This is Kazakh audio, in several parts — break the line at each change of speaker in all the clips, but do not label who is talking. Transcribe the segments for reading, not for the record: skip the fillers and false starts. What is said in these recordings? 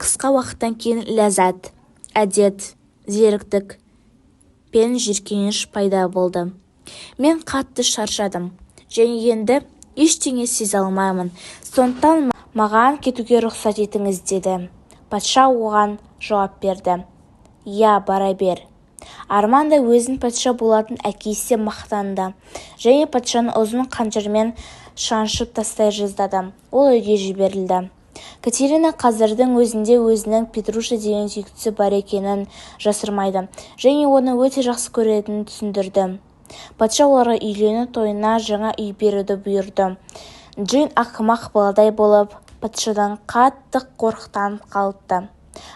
Қысқа уақыттан кейін ләззат, әдет, зеріктік пен жиіркеніш пайда болды. Мен қатты шаршадым және енді ештеңе сезе алмаймын. Сондықтан маған кетуге рұқсат етіңіз деді. Патша оған жауап берді. Я, бара бер. Арман да өзінің патша болатын әкесі мақтанды және патшаны ұзын қанжармен шаншып тастай жаздады. Ол үйге жіберілді. Катерина қазірдің өзінде өзінің Петруша деген сүйіктісі бар екенін жасырмайды және оны өте жақсы көретінін түсіндірді. Патша оларға үйлену тойына жаңа үй беруді бұйырды. Джейн ақымақ баладай болып, патшадан қатты қорқытанып қалыпты.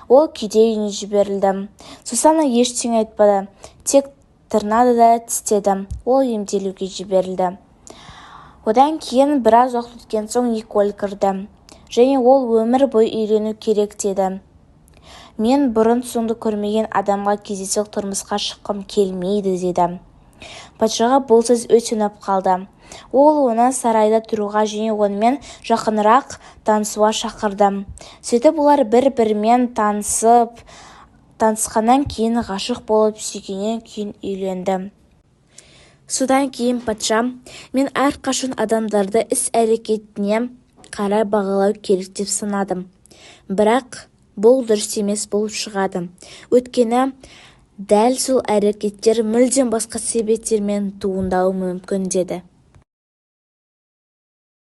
Ол күйде үйіне жіберілді. Сусанна ештеңе айтпады, тек тырнады да тістеді. Ол емделуге жіберілді. Одан кейін біраз уақыт өткен соң Николь кірді және ол өмір бойы үйлену керек деді. Мен бұрын-соңды көрмеген адамға кездейсоқ тұрмысқа шыққым келмейді деді. Патшаға бұл сөз өте ұнап қалды. Ол оны сарайда тұруға және онымен жақынырақ танысуға шақырды. Сөйтіп олар бір-бірімен танысқаннан кейін ғашық болып сүйгеннен кейін үйленді. Содан кейін патша, мен әрқашан адамдарды іс-әрекетіне қарай бағалау керек деп санадым. Бірақ бұл дұрыс емес болып шығады. Өйткені дәл сол әрекеттер мүлдем басқа себептермен туындауы мүмкін деді.